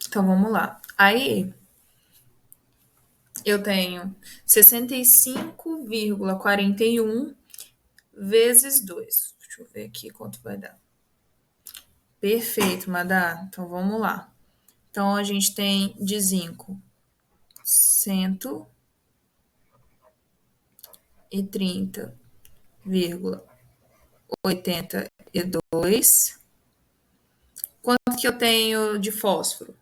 Então vamos lá. Aí eu tenho 65,41 vezes 2. Deixa eu ver aqui quanto vai dar. Perfeito, Madá. Então vamos lá. Então a gente tem de zinco 130,82. Quanto que eu tenho de fósforo?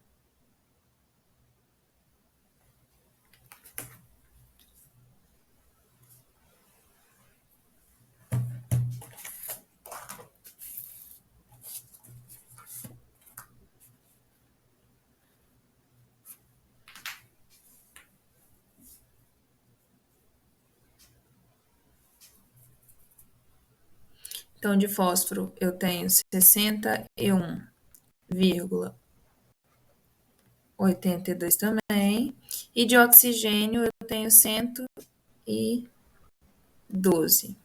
Então, de fósforo eu tenho 61,82 também. E de oxigênio eu tenho 112.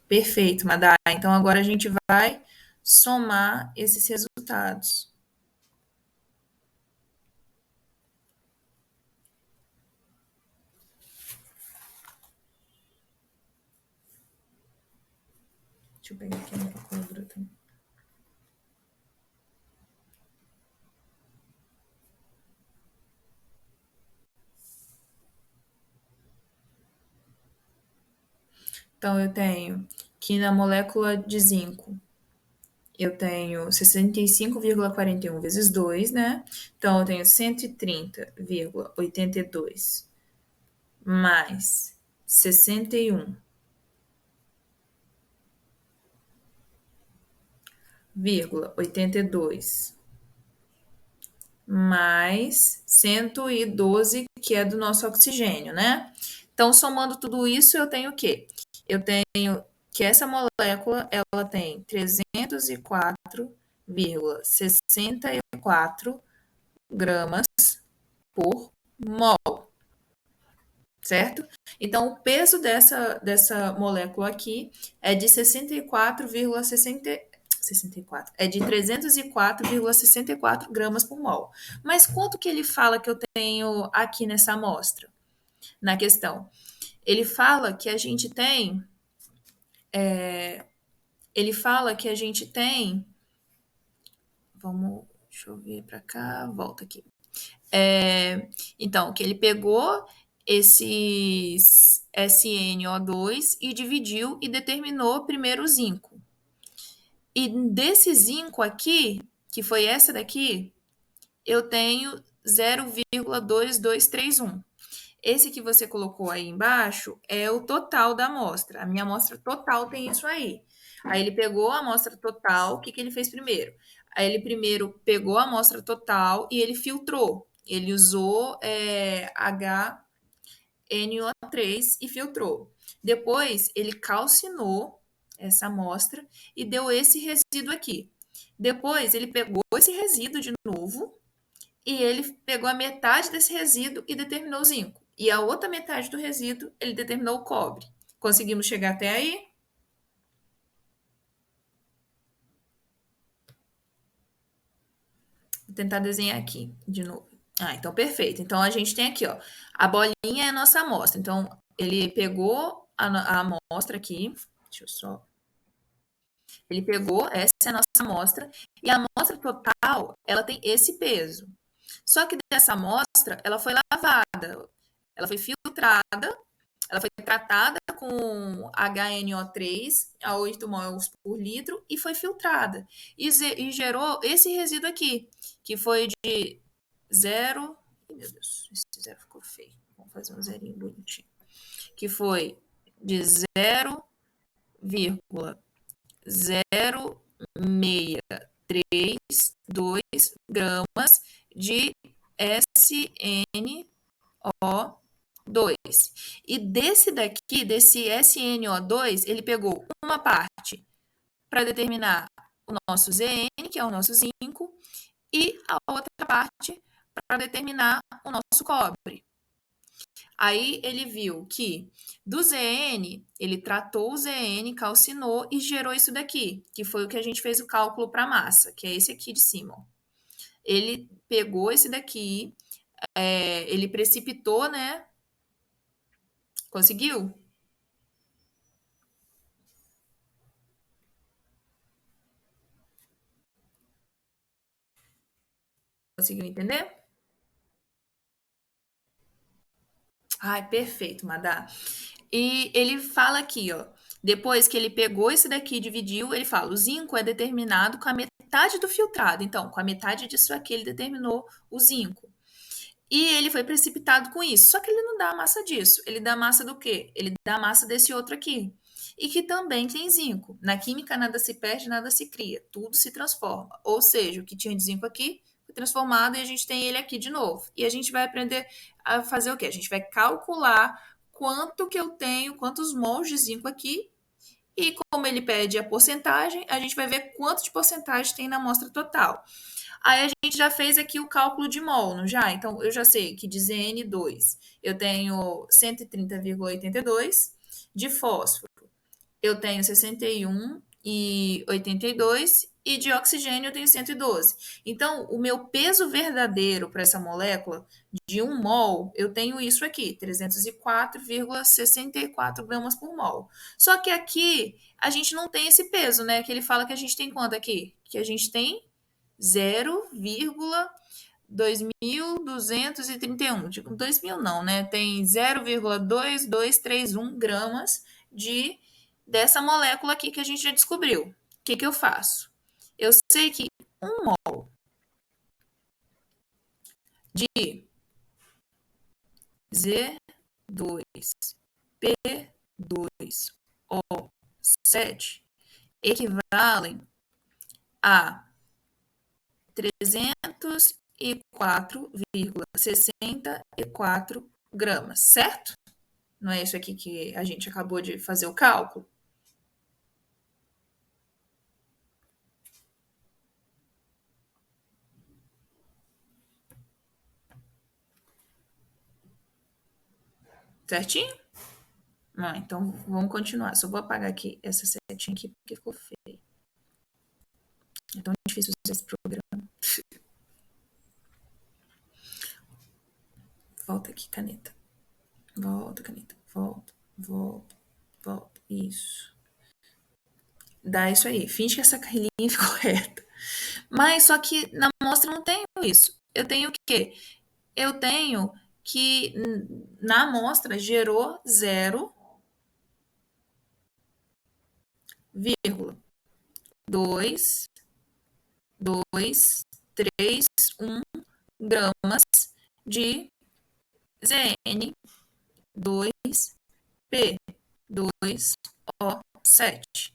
Perfeito, Madá. Então agora a gente vai somar esses resultados. Deixa eu pegar aqui a minha calculadora também. Então eu tenho que na molécula de zinco eu tenho 65,41 vezes 2, né? Então eu tenho 130,82 mais 61,82 mais 112, que é do nosso oxigênio, né? Então, somando tudo isso, eu tenho o quê? Eu tenho que essa molécula, ela tem 304,64 gramas por mol, certo? Então, o peso dessa molécula aqui é de 64,64, é de 304,64 gramas por mol. Mas quanto que ele fala que eu tenho aqui nessa amostra, na questão? Ele fala que a gente tem, deixa eu ver para cá, volta aqui. Então, que ele pegou esses SNO2 e dividiu e determinou primeiro o zinco. E desse zinco aqui, que foi essa daqui, eu tenho 0,2231. Esse que você colocou aí embaixo é o total da amostra. A minha amostra total tem isso aí. Aí ele pegou a amostra total, o que, que ele fez primeiro? Aí ele primeiro pegou a amostra total e ele filtrou. Ele usou HNO3 e filtrou. Depois ele calcinou essa amostra e deu esse resíduo aqui. Depois ele pegou esse resíduo de novo e ele pegou a metade desse resíduo e determinou o zinco. E a outra metade do resíduo, ele determinou o cobre. Conseguimos chegar até aí? Vou tentar desenhar aqui de novo. Então perfeito. Então a gente tem aqui, ó, a bolinha é a nossa amostra. Então ele pegou a amostra aqui. Deixa eu só. Ele pegou, essa é a nossa amostra, e a amostra total, ela tem esse peso. Só que dessa amostra, ela foi lavada, ela foi filtrada, ela foi tratada com HNO3 a 8 mols por litro e foi filtrada. E gerou esse resíduo aqui, que foi de 0. Meu Deus, esse zero ficou feio. Vamos fazer um zerinho bonitinho. Que foi de 0,062 gramas de SNO2. E desse daqui, desse SNO2, ele pegou uma parte para determinar o nosso ZN, que é o nosso zinco, e a outra parte para determinar o nosso cobre. Aí ele viu que do ZN, ele tratou o ZN, calcinou e gerou isso daqui, que foi o que a gente fez o cálculo para a massa, que é esse aqui de cima. Ó. Ele pegou esse daqui, ele precipitou, né? Conseguiu? Conseguiu entender? Ai, perfeito, Madá. E ele fala aqui, ó, depois que ele pegou esse daqui e dividiu, ele fala: o zinco é determinado com a metade do filtrado. Então, com a metade disso aqui, ele determinou o zinco. E ele foi precipitado com isso. Só que ele não dá a massa disso. Ele dá a massa do quê? Ele dá a massa desse outro aqui. E que também tem zinco. Na química, nada se perde, nada se cria. Tudo se transforma. Ou seja, o que tinha de zinco aqui foi transformado e a gente tem ele aqui de novo. E a gente vai aprender a fazer o quê? A gente vai calcular quanto que eu tenho, quantos mols de zinco aqui. E como ele pede a porcentagem, a gente vai ver quanto de porcentagem tem na amostra total. Aí a gente já fez aqui o cálculo de mol, não já? Então, eu já sei que de ZN2 eu tenho 130,82, de fósforo eu tenho 61,82 e de oxigênio eu tenho 112. Então, o meu peso verdadeiro para essa molécula de 1 mol, eu tenho isso aqui, 304,64 gramas por mol. Só que aqui a gente não tem esse peso, né? Que ele fala que a gente tem quanto aqui? Que a gente tem 0,2231. Tipo, 2.000 não, né? Tem 0,2231 gramas dessa molécula aqui que a gente já descobriu. O que que eu faço? Eu sei que um mol de Z2, P2O7 equivalem a 304,64 gramas, certo? Não é isso aqui que a gente acabou de fazer o cálculo? Certinho? Ah, então vamos continuar. Só vou apagar aqui essa setinha aqui porque ficou feio. É tão difícil usar esse programa. Volta aqui, caneta. Volta, caneta. Volta, volta, volta. Isso. Dá isso aí. Finge que essa linha ficou reta. Mas só que na amostra eu não tenho isso. Eu tenho o quê? Eu tenho que na amostra gerou 0,2231 gramas de ZN2P2O7.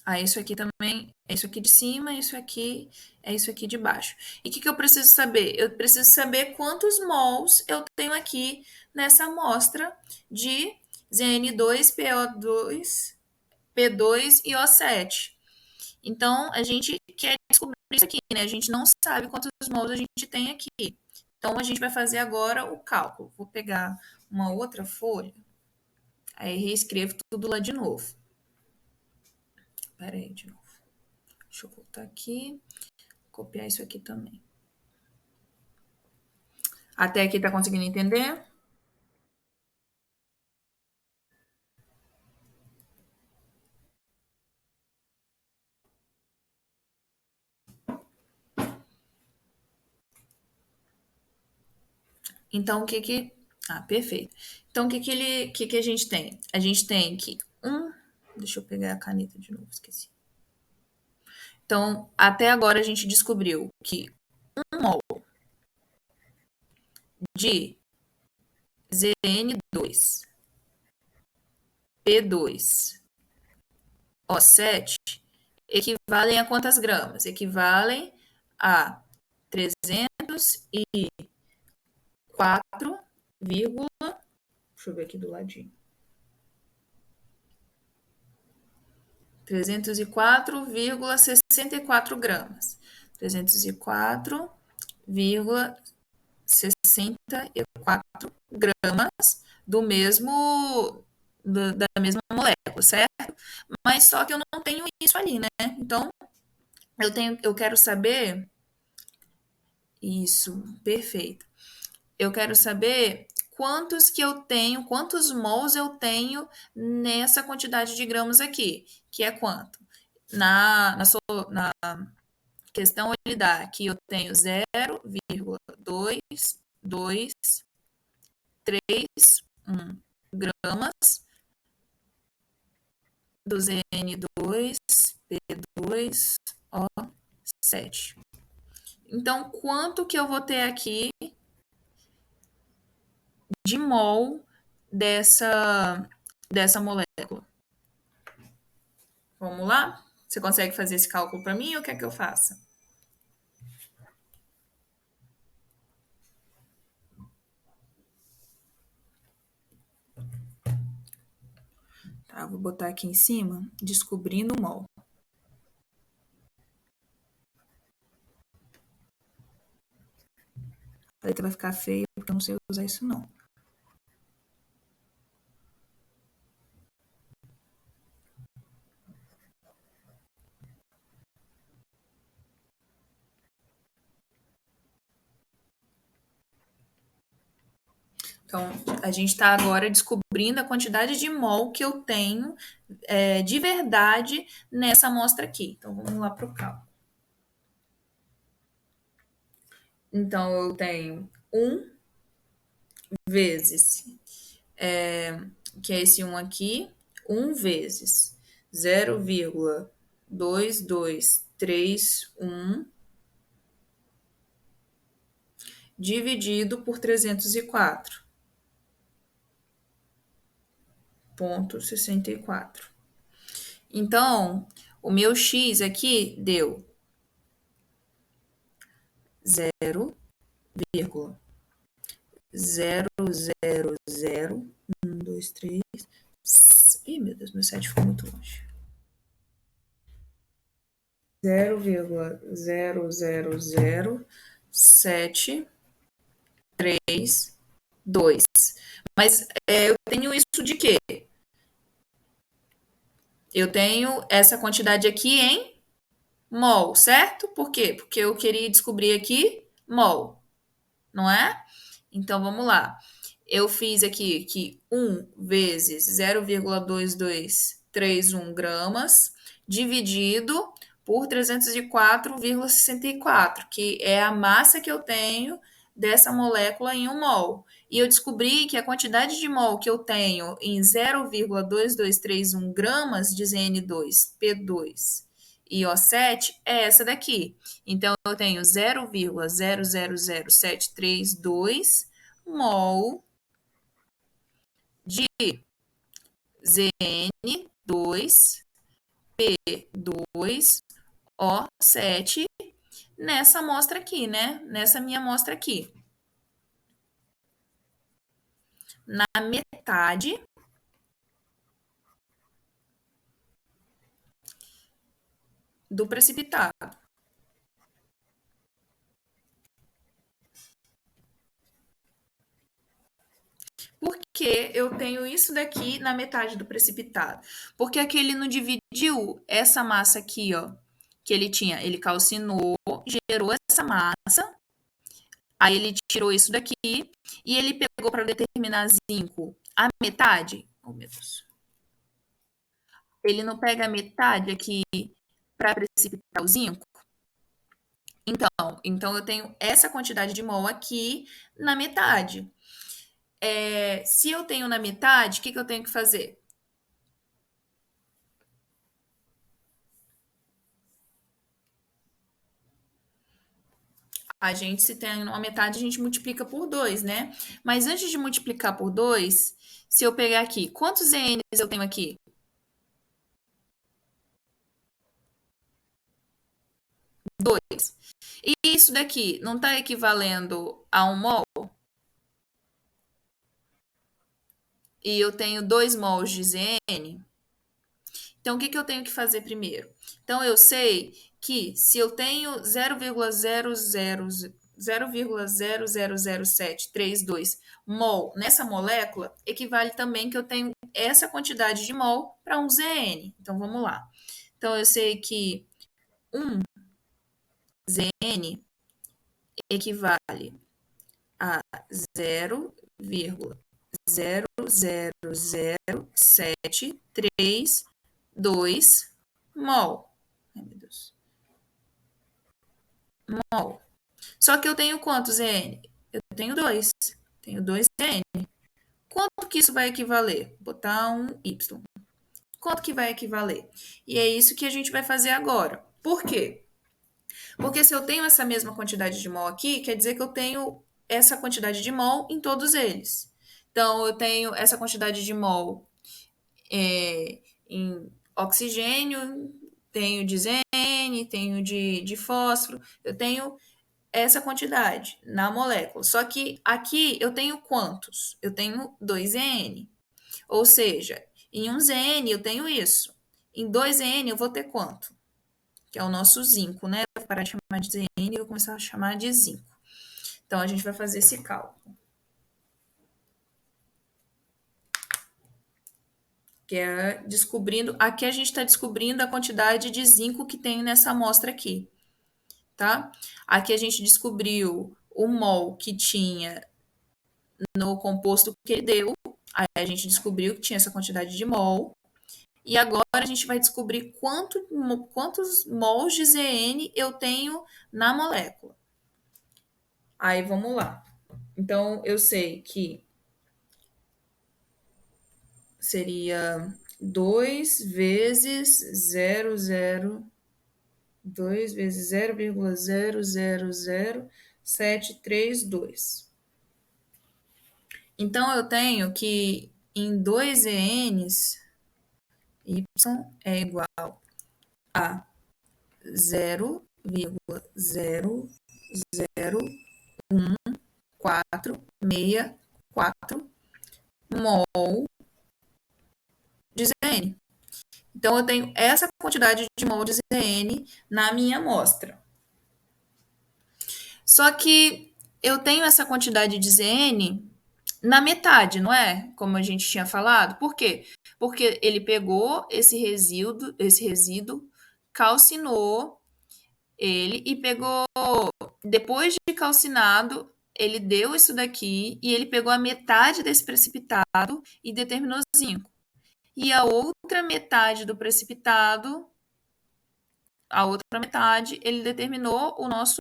Ah, isso aqui também é isso aqui de cima, isso aqui é isso aqui de baixo. E o que que eu preciso saber? Eu preciso saber quantos mols eu tenho aqui nessa amostra de ZN2PO2, P2 e O7. Então, a gente quer descobrir isso aqui, né? A gente não sabe quantos mols a gente tem aqui. Então, a gente vai fazer agora o cálculo. Vou pegar uma outra folha, aí reescrevo tudo lá de novo. Pera aí, de novo. Deixa eu voltar aqui, copiar isso aqui também. Até aqui tá conseguindo entender? Então, o que que... Ah, perfeito. Então, o que que a gente tem? A gente tem que Deixa eu pegar a caneta de novo, esqueci. Então, até agora a gente descobriu que 1 mol de ZN2, P2, O7 equivalem a quantas gramas? Equivalem a 304, deixa eu ver aqui do ladinho. 304,64 gramas. 304,64 gramas da mesma molécula, certo? Mas só que eu não tenho isso ali, né? Então, eu quero saber isso, perfeito. Eu quero saber quantos que eu tenho, quantos mols eu tenho nessa quantidade de gramas aqui, que é quanto? Na questão ele dá que eu tenho 0,223 gramas do ZN2 P2O7. Então, quanto que eu vou ter aqui de mol dessa molécula? Vamos lá? Você consegue fazer esse cálculo para mim ou quer que eu faça? Tá, vou botar aqui em cima, descobrindo o mol. A letra vai ficar feia porque eu não sei usar isso não. Então, a gente está agora descobrindo a quantidade de mol que eu tenho de verdade nessa amostra aqui. Então, vamos lá para o cálculo. Então, eu tenho 1 vezes, que é esse 1 aqui, 1 vezes 0,2231 dividido por 304,64. Então, o meu x aqui deu 0,000123. Ih, meu Deus, meu site ficou muito longe. 0,000732. Mas eu tenho isso de quê? Eu tenho essa quantidade aqui em mol, certo? Por quê? Porque eu queria descobrir aqui mol, não é? Então vamos lá. Eu fiz aqui que 1 vezes 0,2231 gramas dividido por 304,64, que é a massa que eu tenho dessa molécula em 1 mol. E eu descobri que a quantidade de mol que eu tenho em 0,2231 gramas de ZN2P2 e O7 é essa daqui. Então, eu tenho 0,000732 mol de ZN2P2O7 nessa amostra aqui, né? Nessa minha amostra aqui. Na metade do precipitado. Por que eu tenho isso daqui na metade do precipitado? Porque aqui ele não dividiu essa massa aqui, ó, que ele tinha. Ele calcinou, gerou essa massa, aí ele tirou isso daqui e ele pegou para determinar zinco a metade. Oh, meu Deus. Ele não pega a metade aqui para precipitar o zinco? Então eu tenho essa quantidade de mol aqui na metade. Se eu tenho na metade, o que eu tenho que fazer? A gente, se tem uma metade, a gente multiplica por 2, né? Mas antes de multiplicar por 2, se eu pegar aqui, quantos N's eu tenho aqui? 2. E isso daqui não está equivalendo a 1 mol? E eu tenho 2 mols de Zn? Então, o que eu tenho que fazer primeiro? Então, eu sei que se eu tenho 0,00732 mol nessa molécula, equivale também que eu tenho essa quantidade de mol para um Zn. Então, vamos lá. Então, eu sei que 1 Zn equivale a 0,0007332 mol. Ai, meu Deus. Mol. Só que eu tenho quantos N? Eu tenho 2. Tenho 2 N. Quanto que isso vai equivaler? Vou botar um Y. Quanto que vai equivaler? E é isso que a gente vai fazer agora. Por quê? Porque se eu tenho essa mesma quantidade de mol aqui, quer dizer que eu tenho essa quantidade de mol em todos eles. Então, eu tenho essa quantidade de mol em oxigênio, tenho de Zn, tenho de fósforo, eu tenho essa quantidade na molécula. Só que aqui eu tenho quantos? Eu tenho 2N. Ou seja, em um Zn eu tenho isso. Em 2N eu vou ter quanto? Que é o nosso zinco, né? Vou parar de chamar de Zn e vou começar a chamar de zinco. Então, a gente vai fazer esse cálculo. Que é descobrindo... Aqui a gente está descobrindo a quantidade de zinco que tem nessa amostra aqui, tá? Aqui a gente descobriu o mol que tinha no composto que ele deu. Aí a gente descobriu que tinha essa quantidade de mol. E agora a gente vai descobrir quantos mols de Zn eu tenho na molécula. Aí vamos lá. Então, eu sei que seria 2 vezes 2 vezes 0,000732. Então, eu tenho que em 2 ENs, y é igual a 0,01464 mol de Zn. Então, eu tenho essa quantidade de mol de Zn na minha amostra. Só que eu tenho essa quantidade de Zn na metade, não é? Como a gente tinha falado. Por quê? Porque ele pegou esse resíduo, calcinou ele e pegou, depois de calcinado, ele deu isso daqui e ele pegou a metade desse precipitado e determinou zinco. E a outra metade do precipitado, a outra metade, ele determinou o nosso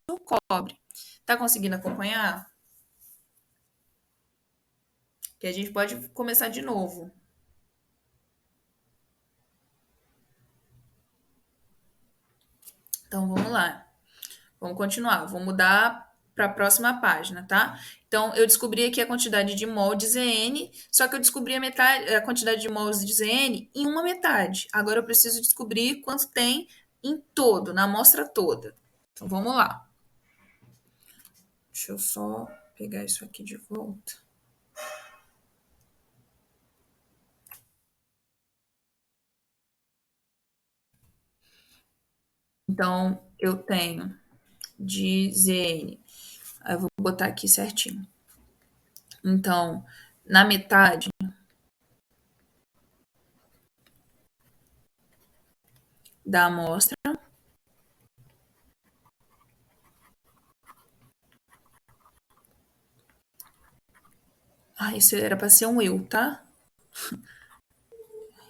cobre. Tá conseguindo acompanhar? Que a gente pode começar de novo. Então vamos lá. Vamos continuar. Vou mudar para a próxima página, tá? Então eu descobri aqui a quantidade de mol de Zn, só que eu descobri a quantidade de mols de Zn em uma metade. Agora eu preciso descobrir quanto tem em todo, na amostra toda. Então vamos lá. Deixa eu só pegar isso aqui de volta. Então, eu tenho de Zn. Aí eu vou botar aqui certinho. Então, na metade da amostra, isso era para ser um eu, tá?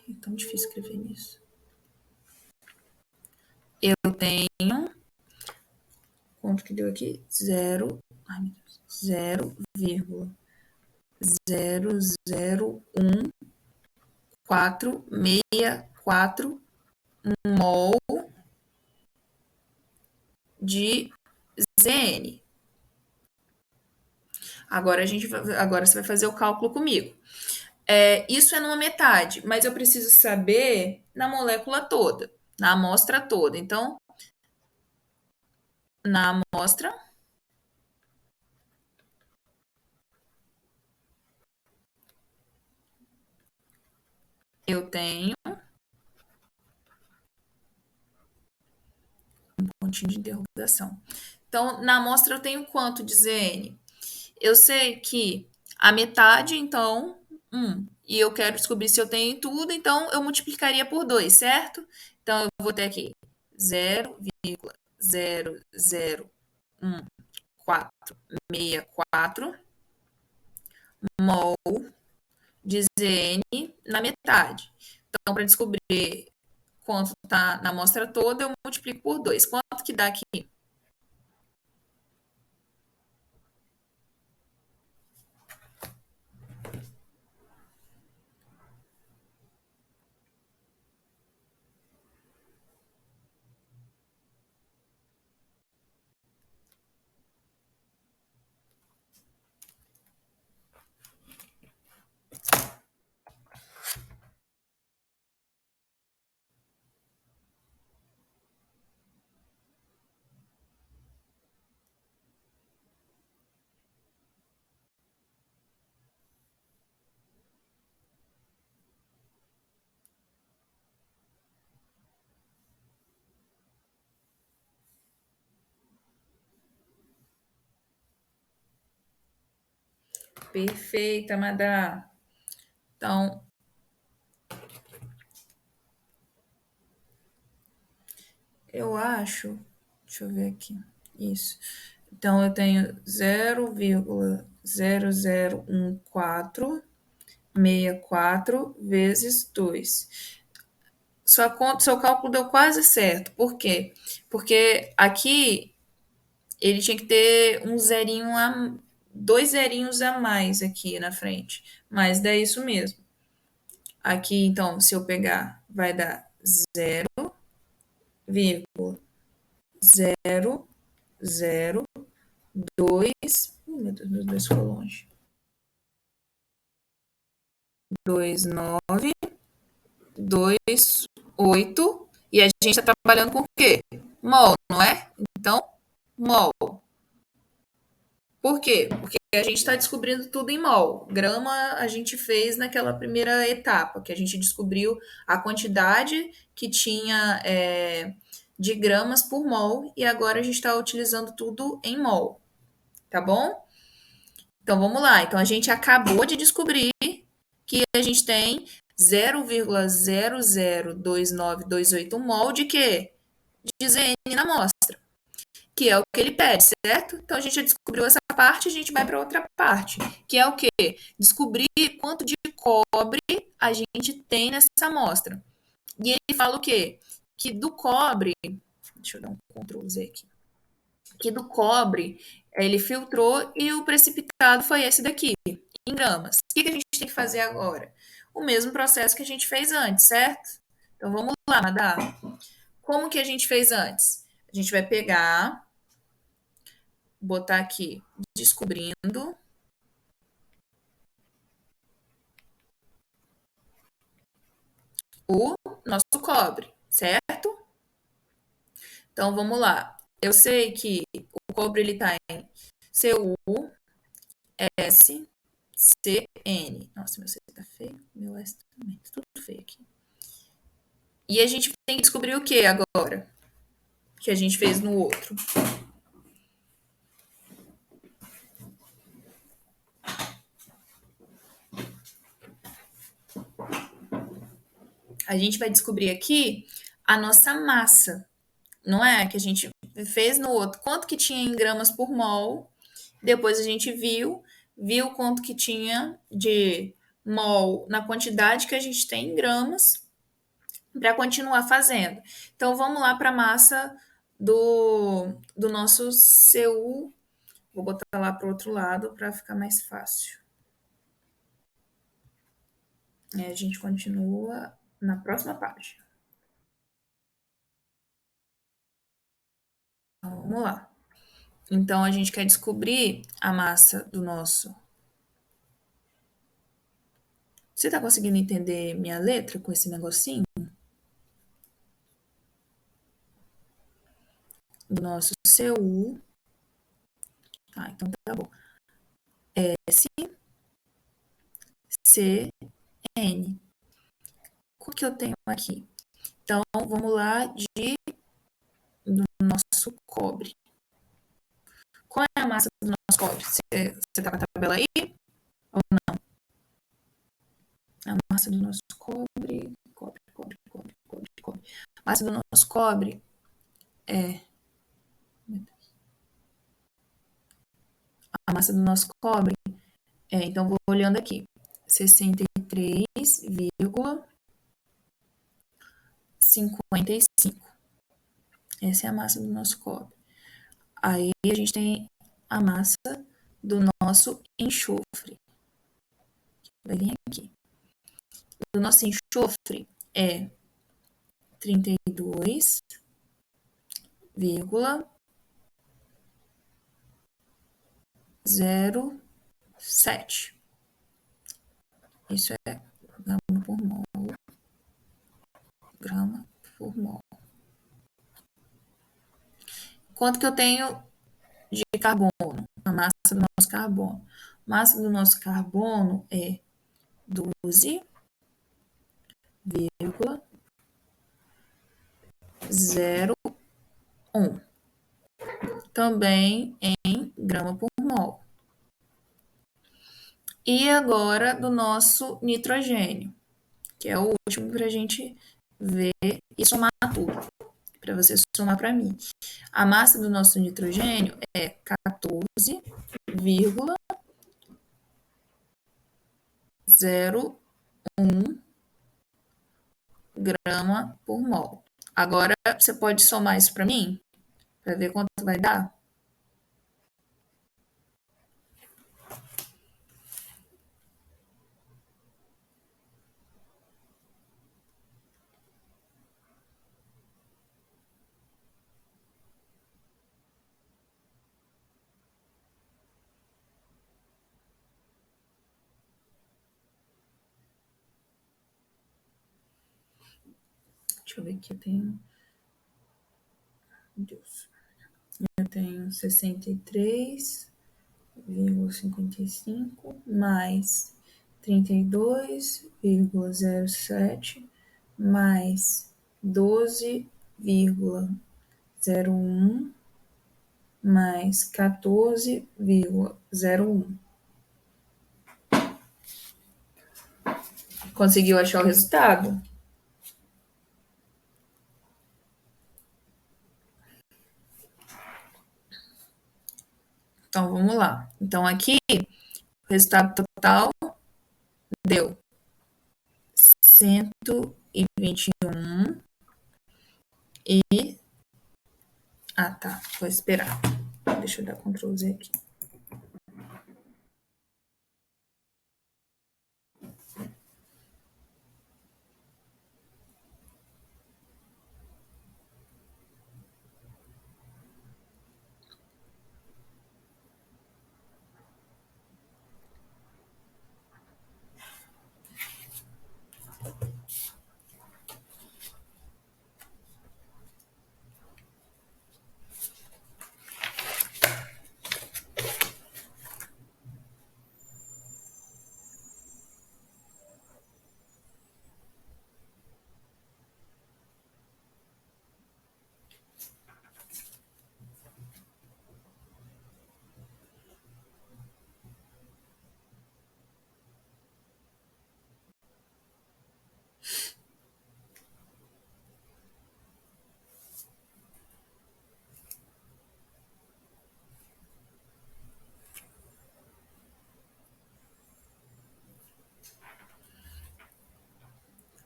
É tão difícil escrever nisso. Eu tenho. Quanto que deu aqui? 0,0016464 mol de Zn. Agora você vai fazer o cálculo comigo. Isso é numa metade, mas eu preciso saber na molécula toda, na amostra toda. Então, na amostra, eu tenho um pontinho de interrogação. Então, na amostra eu tenho quanto de Zn? Eu sei que a metade, então, 1. E eu quero descobrir se eu tenho tudo, então eu multiplicaria por 2, certo? Então, eu vou ter aqui 0,001 0,001464 mol de Zn na metade. Então, para descobrir quanto está na amostra toda, eu multiplico por 2. Quanto que dá aqui? Perfeita, Madá. Então, eu acho. Deixa eu ver aqui. Isso. Então, eu tenho 0,001464 vezes 2. Seu cálculo deu quase certo. Por quê? Porque aqui ele tinha que ter um zerinho dois zerinhos a mais aqui na frente. Mas dá isso mesmo. Aqui, então, se eu pegar, vai dar 0,0002. Meu Deus, meu Deus, ficou longe. 2928. E a gente está trabalhando com o quê? Mol, não é? Então, mol. Por quê? Porque a gente está descobrindo tudo em mol. Grama a gente fez naquela primeira etapa, que a gente descobriu a quantidade que tinha de gramas por mol, e agora a gente está utilizando tudo em mol, tá bom? Então vamos lá. Então a gente acabou de descobrir que a gente tem 0,002928 mol de quê? De Zn na amostra, que é o que ele pede, certo? Então a gente já descobriu essa parte, a gente vai para outra parte, que é o quê? Descobrir quanto de cobre a gente tem nessa amostra. E ele fala o quê? Que do cobre, deixa eu dar um Ctrl Z aqui, que do cobre ele filtrou e o precipitado foi esse daqui, em gramas. O que a gente tem que fazer agora? O mesmo processo que a gente fez antes, certo? Então vamos lá, Madá. Como que a gente fez antes? A gente vai pegar, botar aqui, descobrindo o nosso cobre, certo? Então vamos lá. Eu sei que o cobre ele está em Cu, S, C, N. Nossa, meu C tá feio, meu S também, tá tudo feio aqui. E a gente tem que descobrir o que agora? Que a gente fez no outro. A gente vai descobrir aqui a nossa massa, não é? Que a gente fez no outro. Quanto que tinha em gramas por mol. Depois a gente viu quanto que tinha de mol na quantidade que a gente tem em gramas para continuar fazendo. Então vamos lá para a massa do nosso Cu. Vou botar lá para o outro lado para ficar mais fácil. E a gente continua na próxima página. Então, vamos lá. Então a gente quer descobrir a massa do nosso. Você está conseguindo entender minha letra com esse negocinho? Do nosso Cu. Ah, então tá bom. S, C, N. O que eu tenho aqui? Então, vamos lá do nosso cobre. Qual é a massa do nosso cobre? Você tá com a tabela aí? Ou não? A massa do nosso cobre. Cobre. A massa do nosso cobre é a massa do nosso cobre então vou olhando aqui, 63,55. Essa é a massa do nosso cobre. Aí a gente tem a massa do nosso enxofre. Vai vir aqui. O nosso enxofre é 32,07. Isso é grama por mol. Grama por mol. Quanto que eu tenho de carbono? A massa do nosso carbono. A massa do nosso carbono é 12,01. Também em grama por mol. E agora do nosso nitrogênio, que é o último para a gente ver e somar tudo. Para você somar para mim. A massa do nosso nitrogênio é 14,01 grama por mol. Agora, você pode somar isso para mim? Para ver quanto vai dar? Deixa eu ver aqui, eu tenho... Meu Deus. Eu tenho 63,55 mais 32,07 mais 12,01 mais 14,01. Conseguiu achar o resultado? Então, vamos lá. Então, aqui, o resultado total deu 121 e... Ah, tá. Vou esperar. Deixa eu dar Ctrl Z aqui.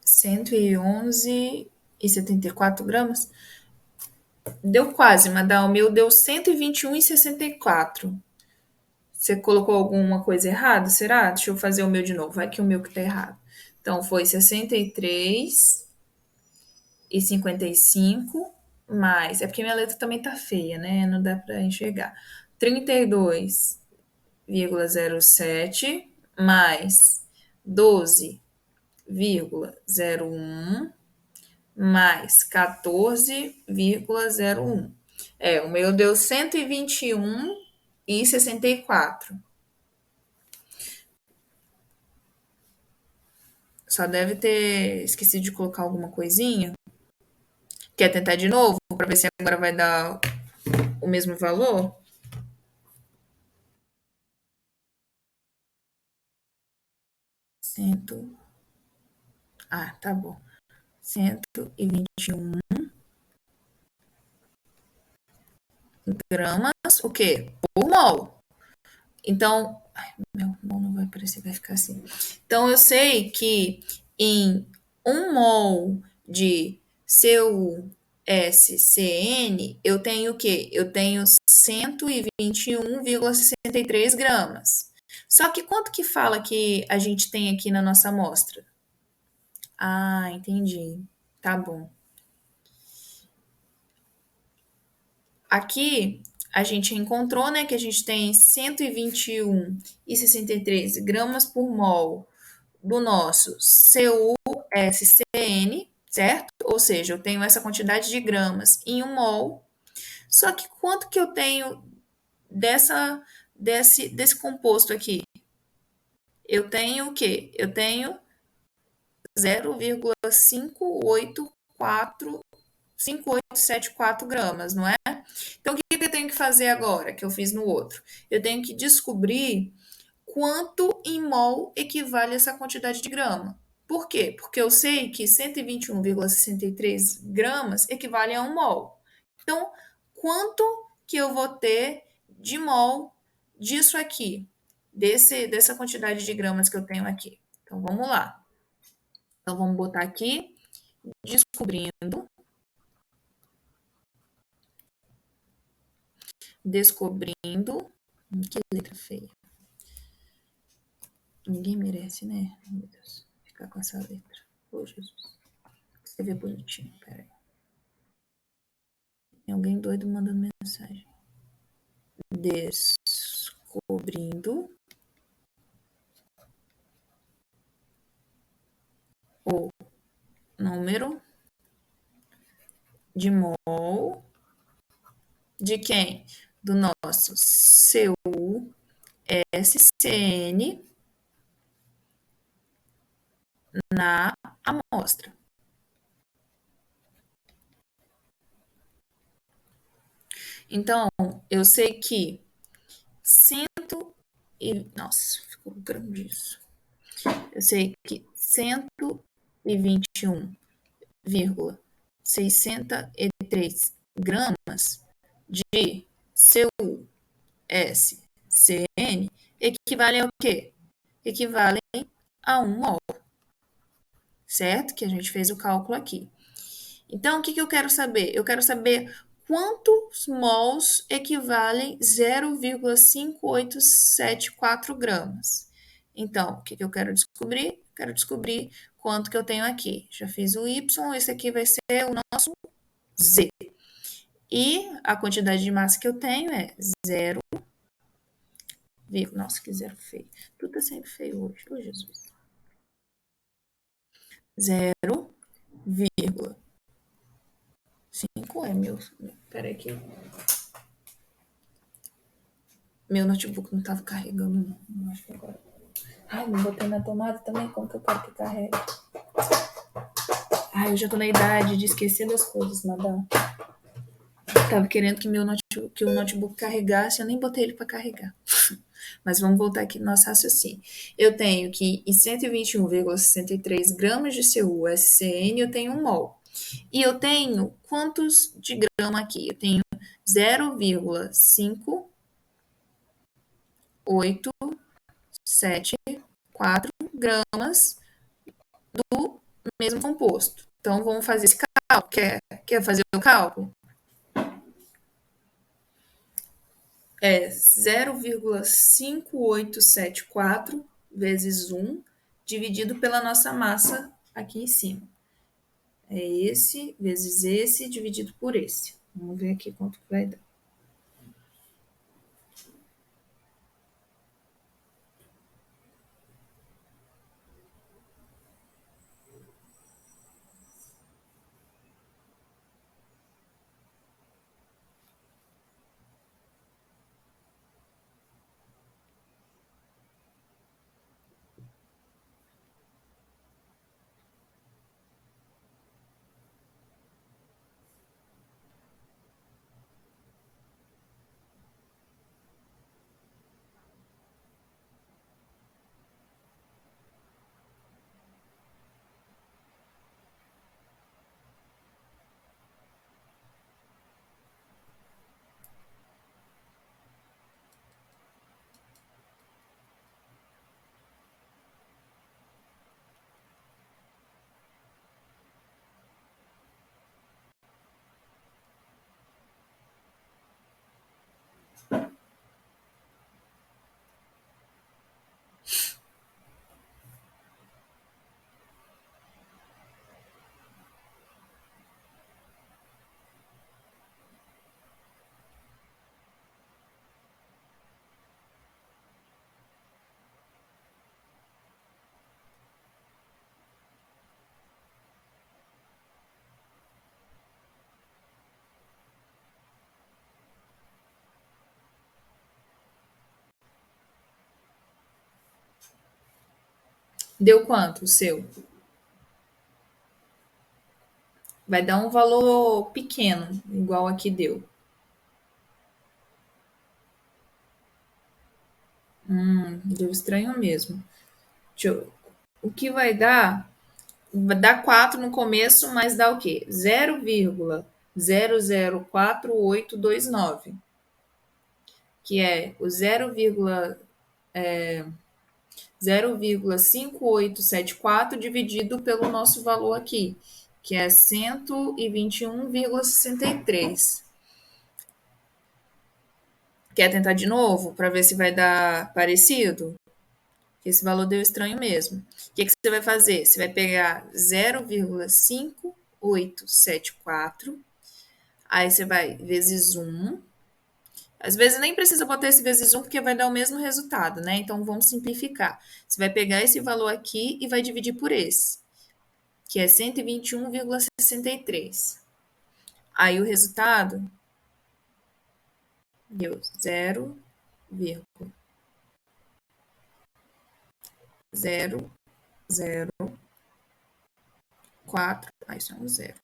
Cento e 11,74 gramas. Deu quase, mas o meu deu 121,64. Você colocou alguma coisa errada? Será? Deixa eu fazer o meu de novo. Vai que o meu que tá errado. Então, foi 63,55 mais... É porque minha letra também tá feia, né? Não dá pra enxergar. 32,07 mais 12,01 mais 14,01. O meu deu 121,64. Só deve ter esquecido de colocar alguma coisinha. Quer tentar de novo para ver se agora vai dar o mesmo valor? Cento... Ah, tá bom. 121 gramas, o quê? Por mol. Então, ai, meu mol não vai aparecer, vai ficar assim. Então, eu sei que em 1 mol de CuSCN, eu tenho o quê? Eu tenho 121,63 gramas. Só que quanto que fala que a gente tem aqui na nossa amostra? Ah, entendi. Tá bom. Aqui a gente encontrou, né, que a gente tem 121,63 gramas por mol do nosso CuSCN, certo? Ou seja, eu tenho essa quantidade de gramas em 1 mol. Só que quanto que eu tenho desse composto aqui? Eu tenho o quê? Eu tenho 0,5874 gramas, não é? Então, o que eu tenho que fazer agora, que eu fiz no outro? Eu tenho que descobrir quanto em mol equivale essa quantidade de grama. Por quê? Porque eu sei que 121,63 gramas equivale a 1 mol. Então, quanto que eu vou ter de mol disso aqui? Dessa quantidade de gramas que eu tenho aqui. Então, vamos lá. Então, vamos botar aqui, descobrindo, descobrindo. Que letra feia. Ninguém merece, né? Meu Deus, ficar com essa letra. Ô, Jesus. Escrever bonitinho, peraí. Tem alguém doido mandando mensagem. Descobrindo o número de mol de quem? Do nosso CuSCN na amostra. Então, eu sei que nossa, ficou grande isso. Eu sei que 121,603 gramas de CuSCN equivalem ao quê? Equivalem a 1 mol, certo? Que a gente fez o cálculo aqui. Então, o que eu quero saber? Eu quero saber quantos mols equivalem 0,5874 gramas. Então, o que eu quero descobrir? Quero descobrir quanto que eu tenho aqui. Já fiz o Y, esse aqui vai ser o nosso Z. E a quantidade de massa que eu tenho é 0, nossa, que zero feio. Tudo tá sempre feio hoje, oh, Jesus. 0,5 é meu. Peraí que meu notebook não tava carregando, não. Acho que agora. Ai, não botei na tomada também, como que eu quero que carregue? Ai, eu já tô na idade de esquecer das coisas, madame. Tava querendo que o notebook carregasse, eu nem botei ele para carregar. Mas vamos voltar aqui no nosso raciocínio. Eu tenho que em 121,63 gramas de CuSCN eu tenho 1 mol. E eu tenho quantos de grama aqui? Eu tenho 0,5874 gramas do mesmo composto. Então, vamos fazer esse cálculo. Quer fazer o cálculo? É 0,5874 vezes 1 dividido pela nossa massa aqui em cima. É esse vezes esse dividido por esse. Vamos ver aqui quanto que vai dar. Deu quanto o seu? Vai dar um valor pequeno, igual aqui deu. Deu estranho mesmo. O que vai dar? Vai dar 4 no começo, mas dá o quê? 0,004829, que é o 0,5874 dividido pelo nosso valor aqui, que é 121,63. Quer tentar de novo para ver se vai dar parecido? Esse valor deu estranho mesmo. O que você vai fazer? Você vai pegar 0,5874, aí você vai vezes 1. Às vezes nem precisa botar esse vezes 1 porque vai dar o mesmo resultado, né? Então vamos simplificar. Você vai pegar esse valor aqui e vai dividir por esse, que é 121,63. Aí o resultado deu 0,004. Isso é um zero.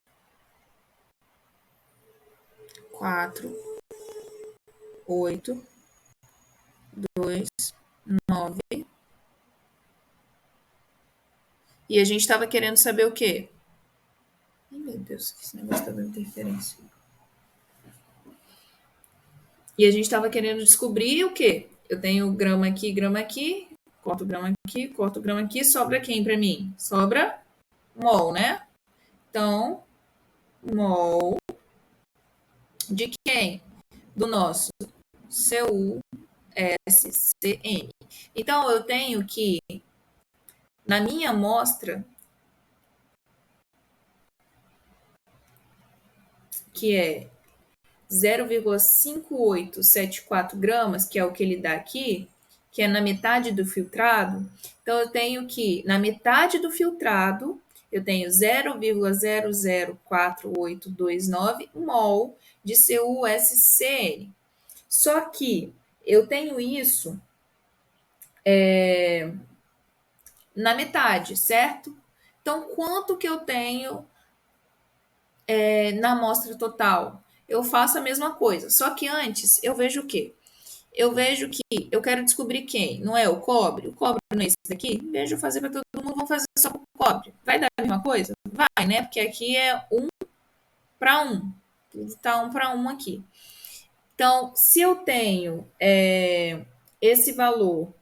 4, 8, 2, 9. E a gente estava querendo saber o quê? Ai, meu Deus, que esse negócio tá dando interferência. E a gente estava querendo descobrir o quê? Eu tenho grama aqui, corto grama aqui, sobra quem para mim? Sobra mol, né? Então, mol de quem? Do nosso CuSCN. Então, eu tenho que, na minha amostra, que é 0,5874 gramas, que é o que ele dá aqui, que é na metade do filtrado. Então, eu tenho que, na metade do filtrado, eu tenho 0,004829 mol de CuSCN. Só que eu tenho isso na metade, certo? Então, quanto que eu tenho na amostra total? Eu faço a mesma coisa, só que antes eu vejo o quê? Eu vejo que eu quero descobrir quem, não é o cobre? O cobre não é esse daqui? Em vez de eu fazer para todo mundo, vamos fazer só para o cobre. Vai dar a mesma coisa? Vai, né? Porque aqui é 1 para 1. Está 1 para 1 aqui. Então, se eu tenho esse valor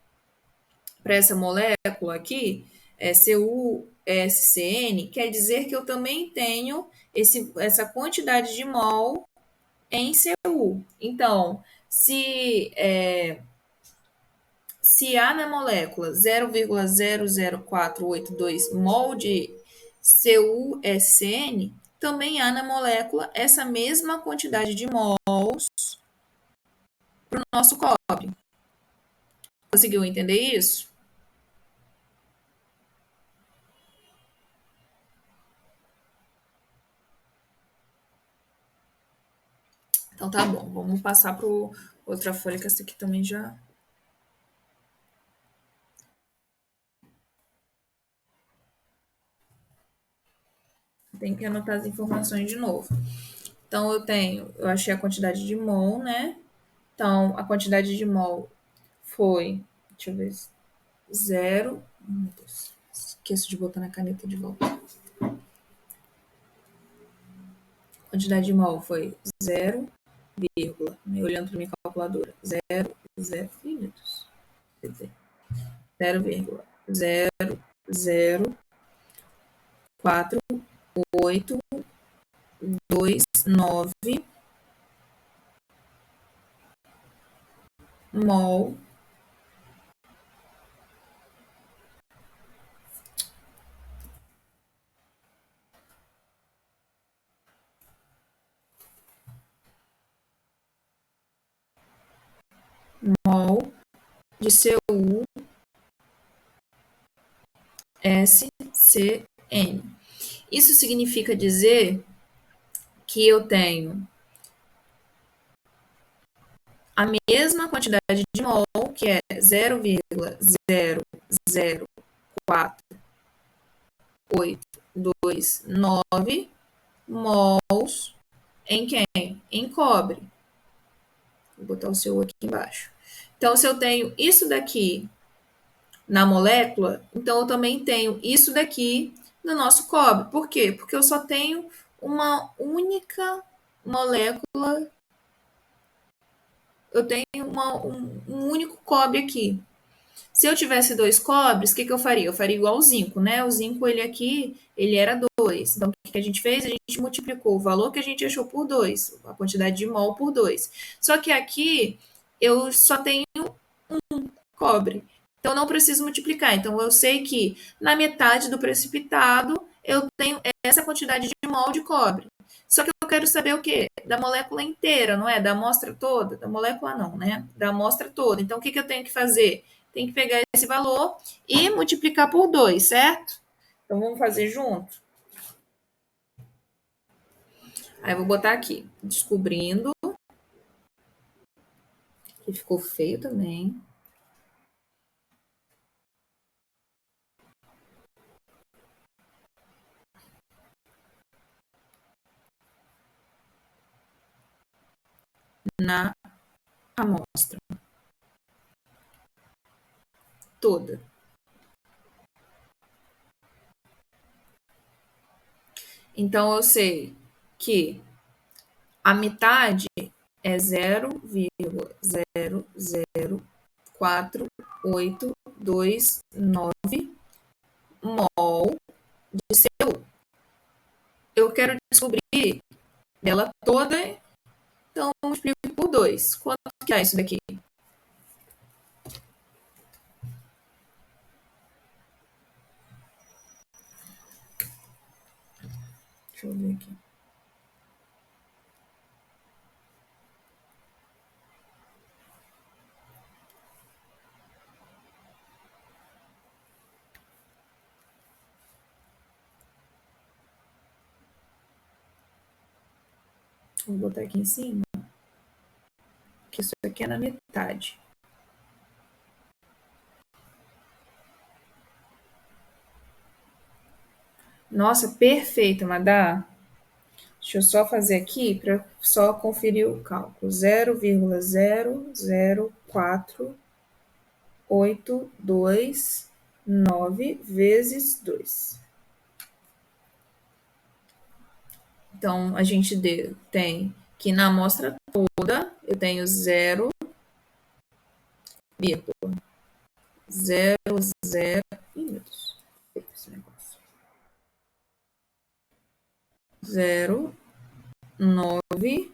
para essa molécula aqui, CuSCN, quer dizer que eu também tenho essa quantidade de mol em Cu. Então, se há na molécula 0,00482 mol de CuSCN, também há na molécula essa mesma quantidade de mols para o nosso cobre. Conseguiu entender isso? Então tá bom, vamos passar para outra folha, que essa aqui também já. Tem que anotar as informações de novo. Então eu achei a quantidade de mol, né? Então a quantidade de mol foi, deixa eu ver, 0. Meu Deus, esqueço de botar na caneta de volta. A quantidade de mol foi 0, olhando para minha calculadora, 0, 0, meu Deus, 0,00489 mol mol de CuSCN. Isso significa dizer que eu tenho a mesma quantidade de mol, que é 0,004 0,829 mols em quem? Em cobre. Vou botar o seu aqui embaixo. Então, se eu tenho isso daqui na molécula, então eu também tenho isso daqui no nosso cobre. Por quê? Porque eu só tenho uma única molécula, eu tenho um único cobre aqui. Se eu tivesse dois cobres, o que eu faria? Eu faria igual o zinco, né? O zinco, ele aqui, ele era 2. Então, o que a gente fez? A gente multiplicou o valor que a gente achou por 2, a quantidade de mol por 2. Só que aqui, eu só tenho cobre. Então, eu não preciso multiplicar. Então, eu sei que na metade do precipitado, eu tenho essa quantidade de mol de cobre. Só que eu quero saber o quê? Da molécula inteira, não é? Da amostra toda. Da molécula não, né? Da amostra toda. Então, o que eu tenho que fazer? Tem que pegar esse valor e multiplicar por 2, certo? Então, vamos fazer junto? Aí, eu vou botar aqui, descobrindo, que ficou feio também. Na amostra toda. Então, eu sei que a metade é 0,00489 mol de CO. Eu quero descobrir ela toda, então eu multiplico por 2. Quanto que é isso daqui? Deixa eu ver aqui. Vou botar aqui em cima, que isso aqui é na metade. Nossa, perfeito, Madá. Deixa eu só fazer aqui para só conferir o cálculo. 0,00489 vezes 2. Então, a gente tem que na amostra toda eu tenho 0,00. Ih, meu Deus. Esse negócio. 0,9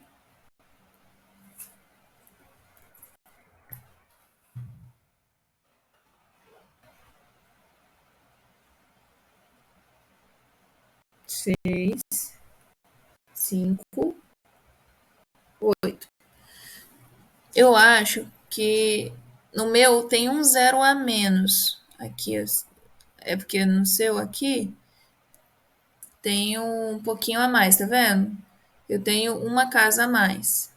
6, 5, 8. Eu acho que no meu tem um zero a menos. Aqui, é porque no seu aqui tem um pouquinho a mais, tá vendo? Eu tenho uma casa a mais.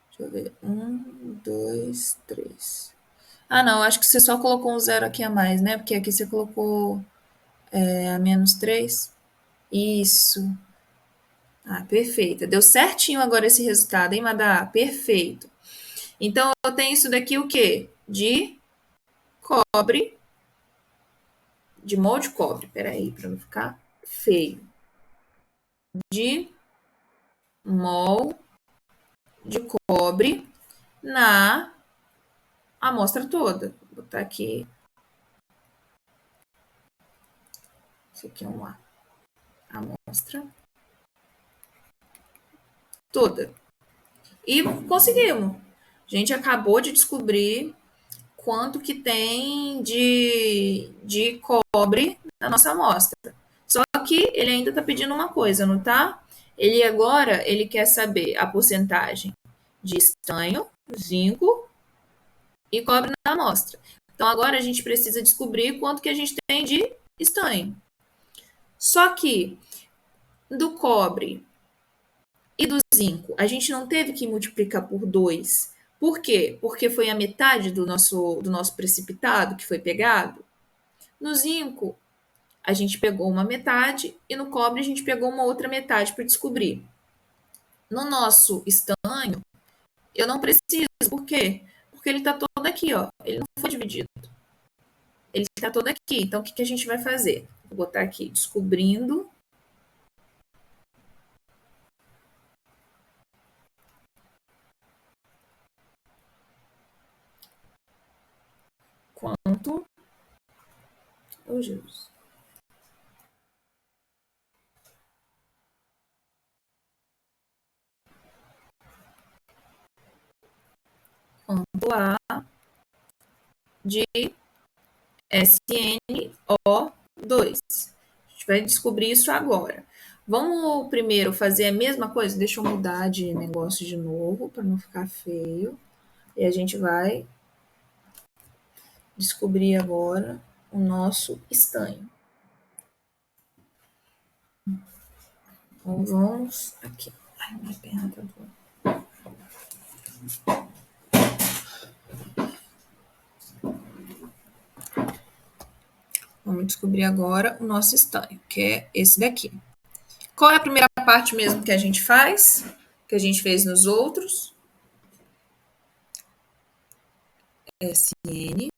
Deixa eu ver. 1, 2, 3. Ah, não, acho que você só colocou um zero aqui a mais, né? Porque aqui você colocou a menos 3. Isso. Ah, perfeito. Deu certinho agora esse resultado, hein, Madá? Perfeito. Então, eu tenho isso daqui o quê? De cobre, de mol de cobre. Peraí, para não ficar feio. De mol de cobre na amostra toda. Vou botar aqui. Isso aqui é uma amostra toda. E conseguimos. A gente acabou de descobrir quanto que tem de cobre na nossa amostra. Só que ele ainda está pedindo uma coisa, não tá? Ele agora ele quer saber a porcentagem de estanho, zinco e cobre na amostra. Então agora a gente precisa descobrir quanto que a gente tem de estanho. Só que do cobre e do zinco, a gente não teve que multiplicar por 2. Por quê? Porque foi a metade do nosso precipitado que foi pegado. No zinco, a gente pegou uma metade e no cobre a gente pegou uma outra metade para descobrir. No nosso estanho, eu não preciso. Por quê? Porque ele está todo aqui, ó. Ele não foi dividido. Ele está todo aqui. Então, o que, que a gente vai fazer? Vou botar aqui, descobrindo quanto... Oh, Jesus. Quanto A de SNO2. A gente vai descobrir isso agora. Vamos primeiro fazer a mesma coisa? Deixa eu mudar de negócio de novo para não ficar feio. E a gente vai descobrir agora o nosso estanho. Então vamos aqui. Ai, minha perna tá doendo. Vamos descobrir agora o nosso estanho, que é esse daqui. Qual é a primeira parte mesmo que a gente faz? Que a gente fez nos outros? SNO2.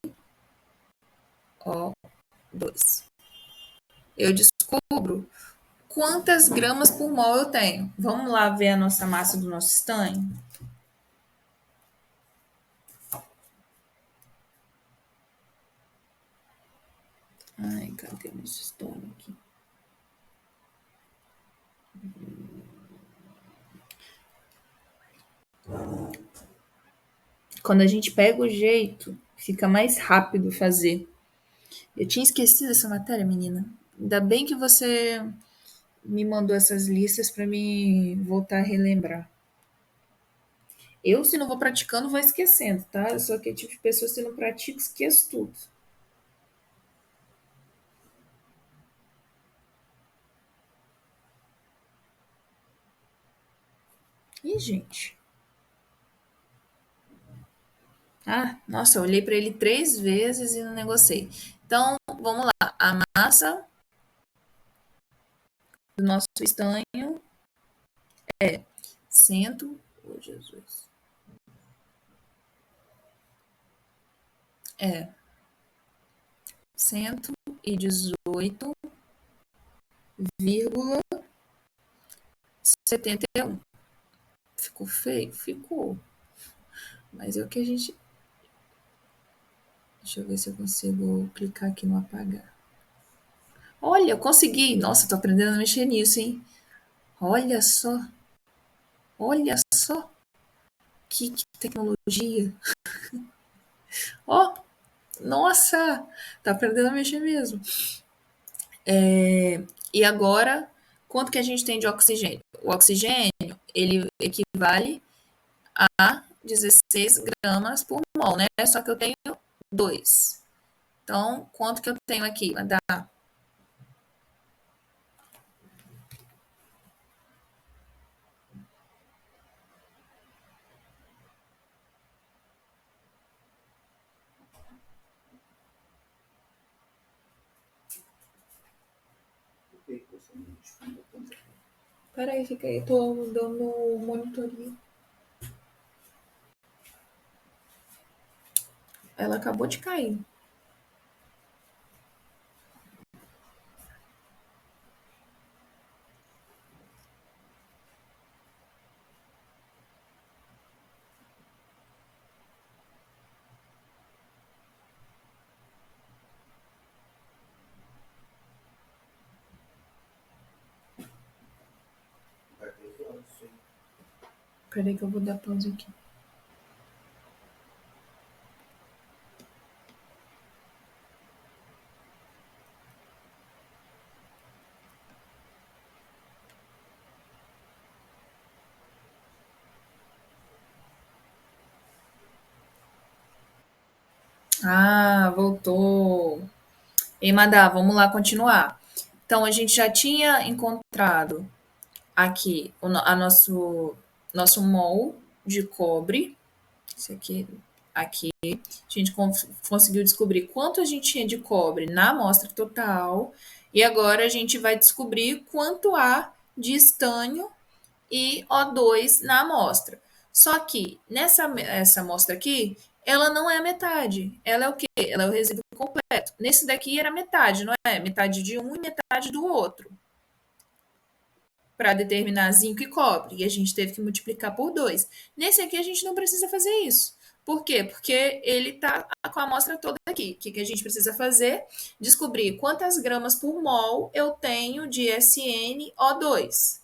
Eu descubro quantas gramas por mol eu tenho. Vamos lá ver a nossa massa do nosso estanho? Ai, cadê o nosso estanho aqui? Quando a gente pega o jeito, fica mais rápido fazer. Eu tinha esquecido essa matéria, menina. Ainda bem que você me mandou essas listas para me voltar a relembrar. Eu, se não vou praticando, vou esquecendo, tá? Eu sou aquele tipo de pessoa, se não pratico, esqueço tudo. Ih, gente. Ah, nossa, eu olhei para ele 3 vezes e não negociei. Então, vamos lá. A massa do nosso estanho é cento... Oh, Jesus. É 118,71. Ficou feio? Ficou. Mas é o que a gente... Deixa eu ver se eu consigo clicar aqui no apagar. Olha, eu consegui. Nossa, tô aprendendo a mexer nisso, hein? Olha só. Olha só. Que tecnologia. Ó, nossa. Tá aprendendo a mexer mesmo. E agora, quanto que a gente tem de oxigênio? O oxigênio, ele equivale a 16 gramas por mol, né? Só que eu tenho 2. Então, quanto que eu tenho aqui? Vai dar... Peraí, fica aí. Tô dando monitoria. Ela acabou de cair. Peraí que eu vou dar pausa aqui. Ah, voltou. Ei, Madá, vamos lá continuar. Então, a gente já tinha encontrado aqui a nosso mol de cobre. Esse aqui. A gente conseguiu descobrir quanto a gente tinha de cobre na amostra total. E agora a gente vai descobrir quanto há de estânio e O2 na amostra. Só que nessa essa amostra aqui, ela não é a metade. Ela é o quê? Ela é o resíduo completo. Nesse daqui era metade, não é? Metade de um e metade do outro. Para determinar zinco e cobre. E a gente teve que multiplicar por 2. Nesse aqui a gente não precisa fazer isso. Por quê? Porque ele está com a amostra toda aqui. O que a gente precisa fazer? Descobrir quantas gramas por mol eu tenho de SnO2.